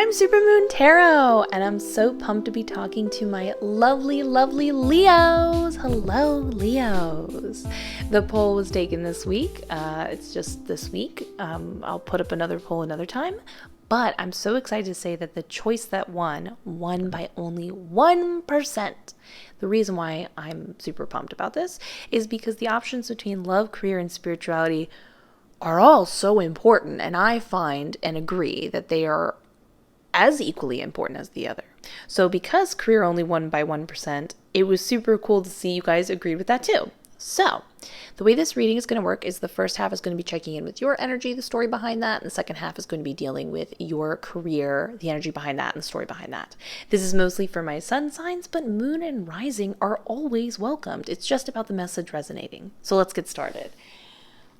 I'm Supermoon Tarot, and I'm so pumped to be talking to my lovely, lovely Leos. Hello, Leos. The poll was taken this week. It's just this week. I'll put up another poll another time. But I'm so excited to say that the choice that won by only 1%. The reason why I'm super pumped about this is because the options between love, career, and spirituality are all so important, and I find and agree that they are as equally important as the other. So because career only won by 1%, it was super cool to see you guys agreed with that too. So the way this reading is going to work is the first half is going to be checking in with your energy, the story behind that, and the second half is going to be dealing with your career, the energy behind that, and the story behind that. This is mostly for my sun signs, but moon and rising are always welcomed. It's just about the message resonating. So let's get started.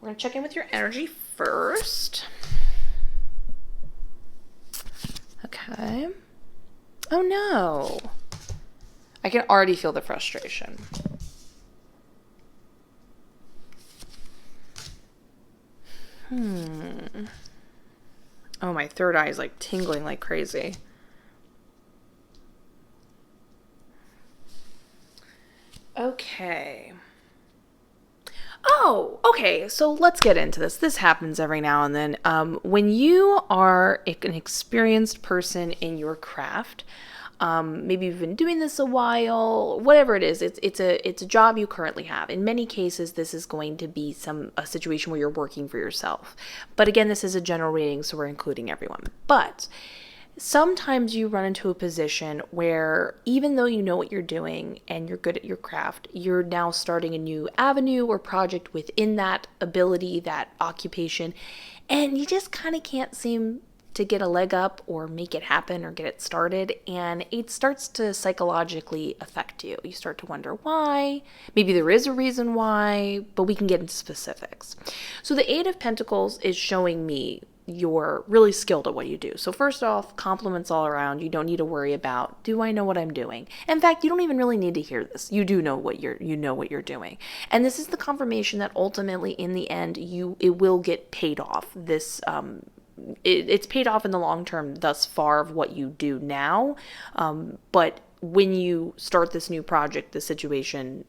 We're going to check in with your energy first. Okay. Oh no. I can already feel the frustration. Oh, my third eye is like tingling like crazy. Okay. Oh, okay. So let's get into this. This happens every now and then. When you are an experienced person in your craft, maybe you've been doing this a while, whatever it is, it's a job you currently have. In many cases, this is going to be a situation where you're working for yourself. But again, this is a general reading, so we're including everyone. But sometimes you run into a position where even though you know what you're doing and you're good at your craft, you're now starting a new avenue or project within that ability, that occupation, and you just kind of can't seem to get a leg up or make it happen or get it started, and it starts to psychologically affect you. You start to wonder why. Maybe there is a reason why, but we can get into specifics. So the Eight of Pentacles is showing me you're really skilled at what you do. So first off, compliments all around. You don't need to worry about, do I know what I'm doing? In fact, you don't even really need to hear this. You do know what you're doing. And this is the confirmation that ultimately in the end it will get paid off. It's paid off in the long term thus far of what you do now. But when you start this new project, the situation,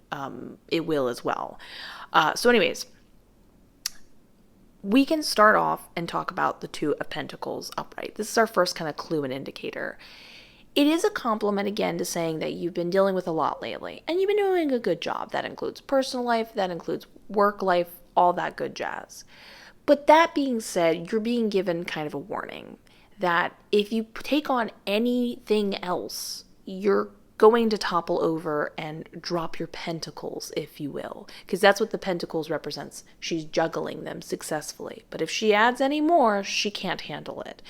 it will as well. So anyways, we can start off and talk about the Two of Pentacles upright. This is our first kind of clue and indicator. It is a compliment, again, to saying that you've been dealing with a lot lately, and you've been doing a good job. That includes personal life, that includes work life, all that good jazz. But that being said, you're being given kind of a warning that if you take on anything else, you're going to topple over and drop your pentacles, if you will, because that's what the pentacles represents. She's juggling them successfully. But if she adds any more, she can't handle it.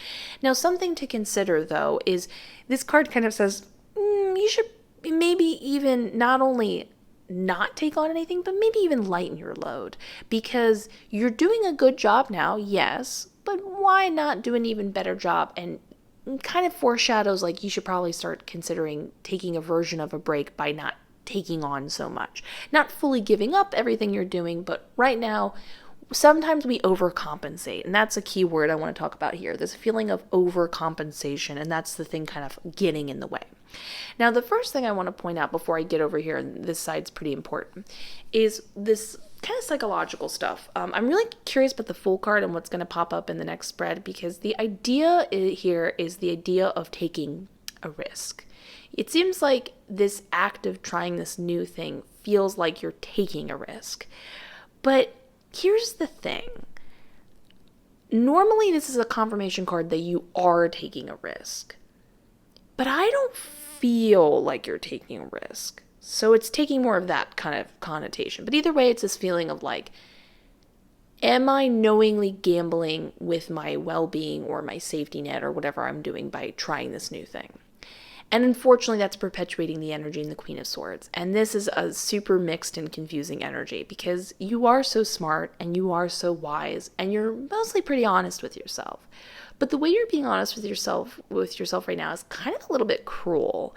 Now, something to consider, though, is this card kind of says, you should maybe even not only not take on anything, but maybe even lighten your load, because you're doing a good job now, yes, but why not do an even better job? And kind of foreshadows like you should probably start considering taking a version of a break by not taking on so much. Not fully giving up everything you're doing, but right now, sometimes we overcompensate, and that's a key word I want to talk about here. There's a feeling of overcompensation, and that's the thing kind of getting in the way. Now, the first thing I want to point out before I get over here, and this side's pretty important, is this kind of psychological stuff. I'm really curious about the Fool card and what's going to pop up in the next spread, because the idea here is the idea of taking a risk. It seems like this act of trying this new thing feels like you're taking a risk. But here's the thing. Normally, this is a confirmation card that you are taking a risk. But I don't feel like you're taking a risk. So it's taking more of that kind of connotation. But either way, it's this feeling of like, am I knowingly gambling with my well-being or my safety net or whatever I'm doing by trying this new thing? And unfortunately, that's perpetuating the energy in the Queen of Swords. And this is a super mixed and confusing energy because you are so smart and you are so wise and you're mostly pretty honest with yourself. But the way you're being honest with yourself right now is kind of a little bit cruel.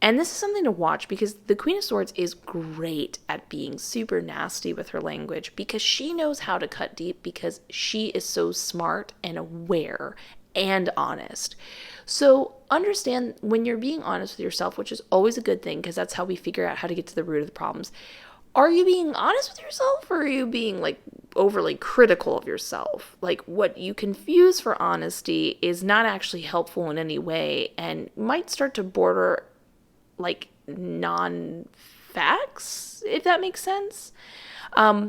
And this is something to watch because the Queen of Swords is great at being super nasty with her language because she knows how to cut deep because she is so smart and aware and honest. So understand when you're being honest with yourself, which is always a good thing because that's how we figure out how to get to the root of the problems. Are you being honest with yourself, or are you being like overly critical of yourself? Like, what you confuse for honesty is not actually helpful in any way and might start to border like non-facts, if that makes sense.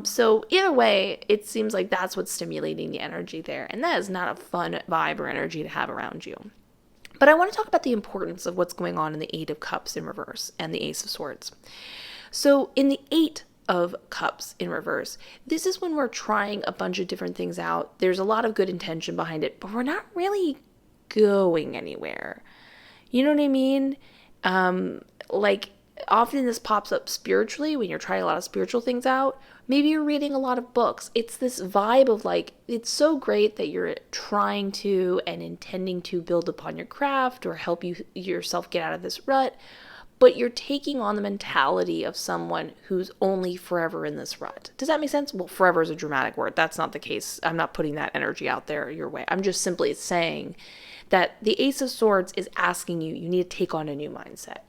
So either way, it seems like that's what's stimulating the energy there. And that is not a fun vibe or energy to have around you. But I want to talk about the importance of what's going on in the Eight of Cups in reverse and the Ace of Swords. So in the Eight of Cups in reverse, this is when we're trying a bunch of different things out. There's a lot of good intention behind it, but we're not really going anywhere. You know what I mean? Like, often this pops up spiritually when you're trying a lot of spiritual things out. Maybe you're reading a lot of books. It's this vibe of like, it's so great that you're trying to and intending to build upon your craft or help yourself get out of this rut, but you're taking on the mentality of someone who's only forever in this rut. Does that make sense? Well, forever is a dramatic word. That's not the case. I'm not putting that energy out there your way. I'm just simply saying that the Ace of Swords is asking you need to take on a new mindset.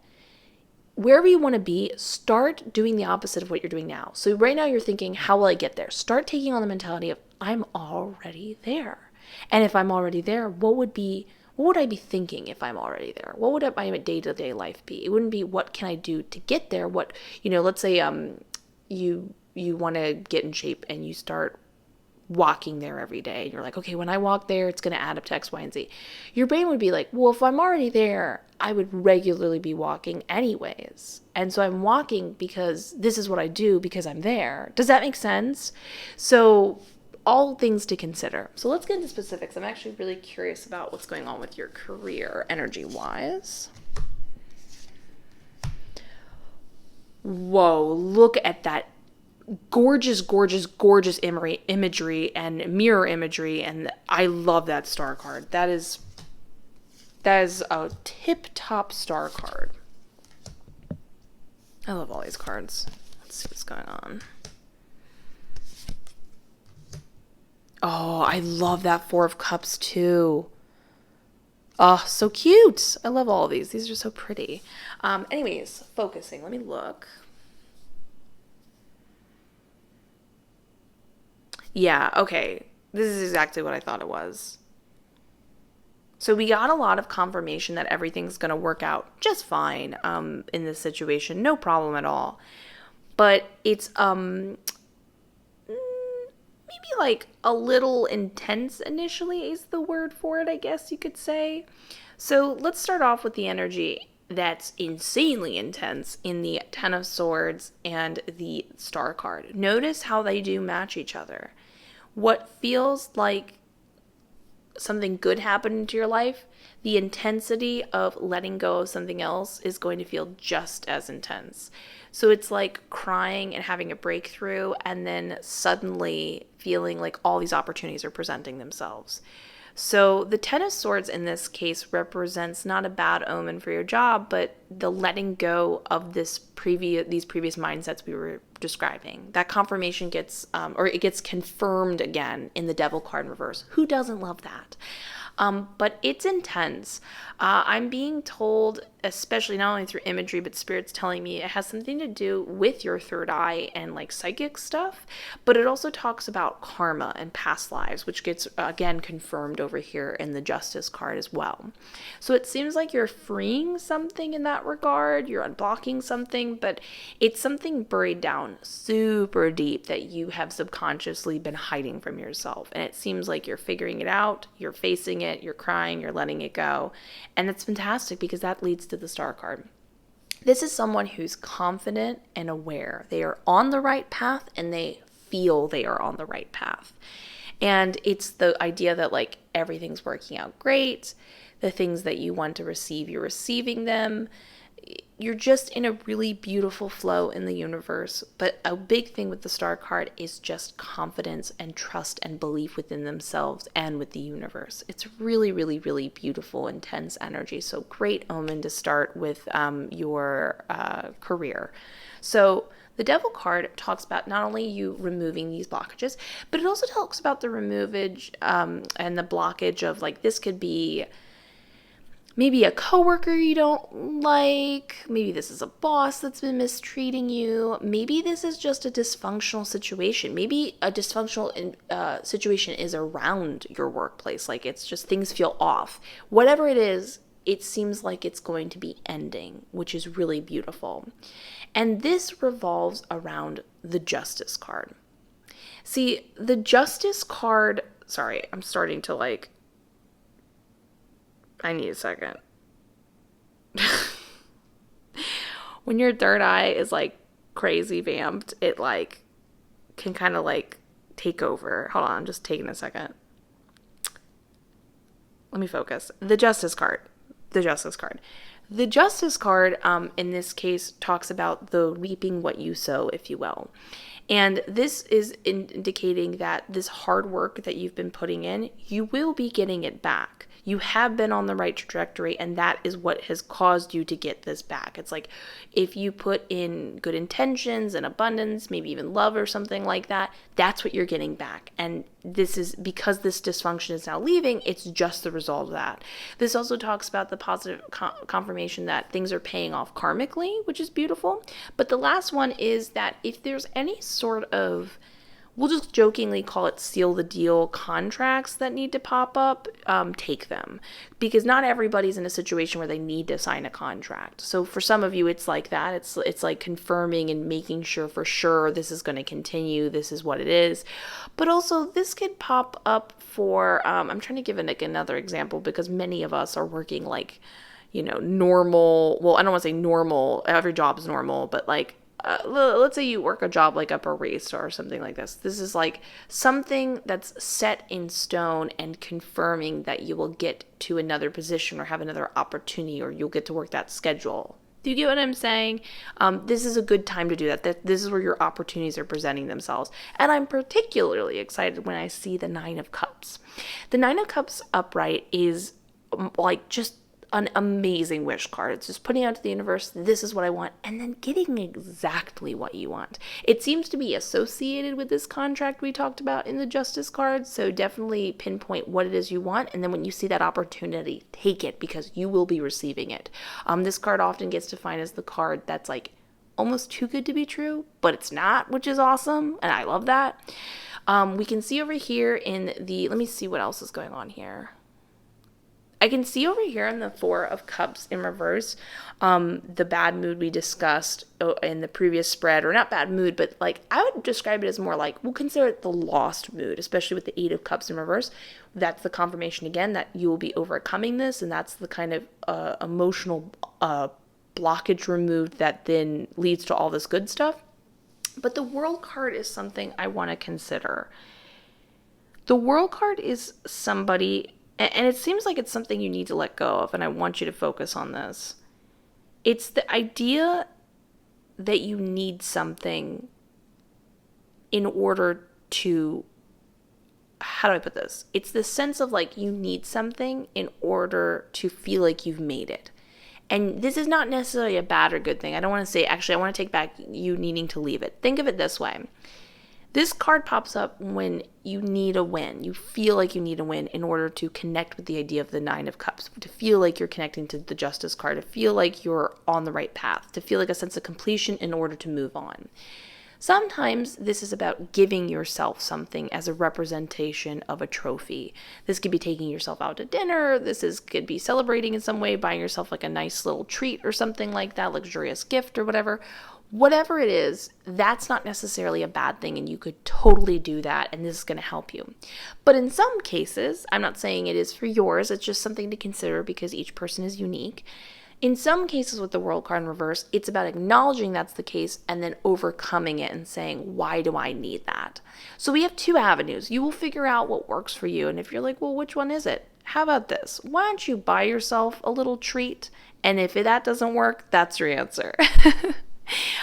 Wherever you want to be, start doing the opposite of what you're doing now. So right now you're thinking, how will I get there? Start taking on the mentality of, I'm already there. And if I'm already there, what would I be thinking if I'm already there? What would my day-to-day life be? It wouldn't be, what can I do to get there? What, let's say you want to get in shape and you start walking there every day. And you're like, okay, when I walk there, it's going to add up to X, Y, and Z. Your brain would be like, well, if I'm already there, I would regularly be walking anyways. And so I'm walking because this is what I do because I'm there. Does that make sense? So all things to consider. So let's get into specifics. I'm actually really curious about what's going on with your career energy-wise. Whoa, look at that gorgeous, gorgeous, gorgeous imagery and mirror imagery, and I love that star card. That is a tip-top star card. I love all these cards. Let's see what's going on. Oh, I love that Four of Cups too. Oh, so cute. I love all of these. These are so pretty. Anyways, focusing. Let me look. Yeah, okay. This is exactly what I thought it was. So we got a lot of confirmation that everything's going to work out just fine in this situation. No problem at all. But it's maybe like a little intense initially is the word for it, I guess you could say. So let's start off with the energy that's insanely intense in the Ten of Swords and the Star card. Notice how they do match each other. What feels like something good happened into your life, the intensity of letting go of something else is going to feel just as intense. So it's like crying and having a breakthrough and then suddenly feeling like all these opportunities are presenting themselves. So the Ten of Swords in this case represents not a bad omen for your job, but the letting go of these previous mindsets we were describing. That confirmation gets, or it gets confirmed again in the Devil card in reverse. Who doesn't love that? But it's intense. I'm being told, especially not only through imagery, but Spirit's telling me it has something to do with your third eye and like psychic stuff, but it also talks about karma and past lives, which gets, again, confirmed over here in the Justice card as well. So it seems like you're freeing something in that regard, you're unblocking something, but it's something buried down super deep that you have subconsciously been hiding from yourself. And it seems like you're figuring it out, you're facing it, you're crying, you're letting it go. And it's fantastic because that leads to the Star card. This is someone who's confident and aware. They are on the right path and they feel they are on the right path. And it's the idea that like everything's working out great. The things that you want to receive, you're receiving them. You're just in a really beautiful flow in the universe. But a big thing with the Star card is just confidence and trust and belief within themselves and with the universe. It's really, really, really beautiful, intense energy. So great omen to start with your career. So The Devil card talks about not only you removing these blockages, but it also talks about the removage and the blockage of, like, this could be maybe a coworker you don't like. Maybe this is a boss that's been mistreating you. Maybe this is just a dysfunctional situation. Maybe a dysfunctional situation is around your workplace. Like, it's just things feel off. Whatever it is, it seems like it's going to be ending, which is really beautiful. And this revolves around the Justice card. See, the Justice card, sorry, I'm starting to like, I need a second. When your third eye is like crazy vamped, it like can kind of like take over. Hold on, I'm just taking a second. Let me focus. The Justice card. The Justice card. The Justice card, in this case, talks about the reaping what you sow, if you will. And this is indicating that this hard work that you've been putting in, you will be getting it back. You have been on the right trajectory, and that is what has caused you to get this back. It's like if you put in good intentions and abundance, maybe even love or something like that, that's what you're getting back. And this is because this dysfunction is now leaving, it's just the result of that. This also talks about the positive confirmation that things are paying off karmically, which is beautiful. But the last one is that if there's any sort of, we'll just jokingly call it seal the deal contracts that need to pop up, take them. Because not everybody's in a situation where they need to sign a contract. So for some of you, it's like that. It's like confirming and making sure for sure this is going to continue. This is what it is. But also this could pop up for, I'm trying to give another example because many of us are working like, normal. Well, I don't want to say normal. Every job is normal, but like, let's say you work a job like Upper Race or something like this. This is like something that's set in stone and confirming that you will get to another position or have another opportunity or you'll get to work that schedule. Do you get what I'm saying? This is a good time to do that. This is where your opportunities are presenting themselves. And I'm particularly excited when I see the Nine of Cups. The Nine of Cups upright is like just an amazing wish card. It's just putting out to the universe, this is what I want, and then getting exactly what you want. It seems to be associated with this contract we talked about in the Justice card, so definitely pinpoint what it is you want, and then when you see that opportunity, take it, because you will be receiving it. This card often gets defined as the card that's like almost too good to be true, but it's not, which is awesome, and I love that. We can see over here in the, let me see what else is going on here. I can see over here in the Four of Cups in reverse, the bad mood we discussed in the previous spread, or not bad mood, but like I would describe it as more like, we'll consider it the lost mood, especially with the Eight of Cups in reverse. That's the confirmation again that you will be overcoming this, and that's the kind of emotional blockage removed that then leads to all this good stuff. But the World card is something I want to consider. The World card is somebody, and it seems like it's something you need to let go of, and I want you to focus on this. It's the idea that you need something in order to, how do I put this? It's the sense of like you need something in order to feel like you've made it. And this is not necessarily a bad or good thing. I don't want to say, actually, I want to take back you needing to leave it. Think of it this way. This card pops up when you need a win. You feel like you need a win in order to connect with the idea of the Nine of Cups, to feel like you're connecting to the Justice card, to feel like you're on the right path, to feel like a sense of completion in order to move on. Sometimes this is about giving yourself something as a representation of a trophy. This could be taking yourself out to dinner. Could be celebrating in some way, buying yourself like a nice little treat or something like that, luxurious gift or whatever. Whatever it is, that's not necessarily a bad thing, and you could totally do that, and this is going to help you. But in some cases, I'm not saying it is for yours, it's just something to consider because each person is unique. In some cases with the World card in reverse, it's about acknowledging that's the case and then overcoming it and saying, why do I need that? So we have two avenues. You will figure out what works for you, and if you're like, well, which one is it? How about this? Why don't you buy yourself a little treat, and if that doesn't work, that's your answer.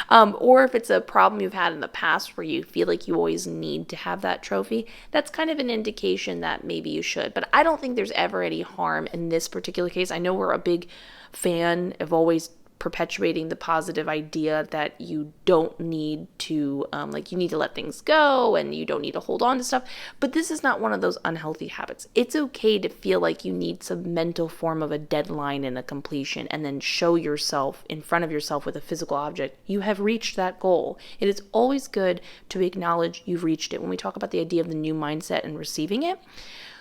Or if it's a problem you've had in the past where you feel like you always need to have that trophy, that's kind of an indication that maybe you should. But I don't think there's ever any harm in this particular case. I know we're a big fan of always perpetuating the positive idea that you don't need to, you need to let things go and you don't need to hold on to stuff. But this is not one of those unhealthy habits. It's okay to feel like you need some mental form of a deadline and a completion, and then show yourself in front of yourself with a physical object, you have reached that goal. It is always good to acknowledge you've reached it when we talk about the idea of the new mindset and receiving it.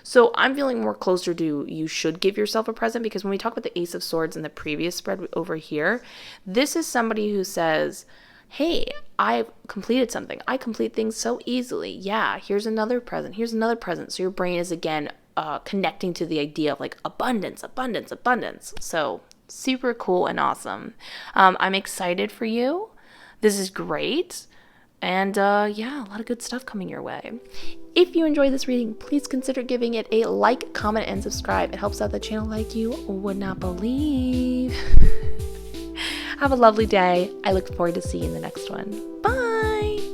So I'm feeling more closer to you should give yourself a present, because when we talk about the Ace of Swords in the previous spread over here, this is somebody who says, hey, I've completed something. I complete things so easily. Yeah, here's another present. Here's another present. So your brain is again connecting to the idea of like abundance, abundance, abundance. So super cool and awesome. I'm excited for you. This is great. And yeah, a lot of good stuff coming your way. If you enjoyed this reading, please consider giving it a like, comment, and subscribe. It helps out the channel like you would not believe. Have a lovely day. I look forward to seeing you in the next one. Bye!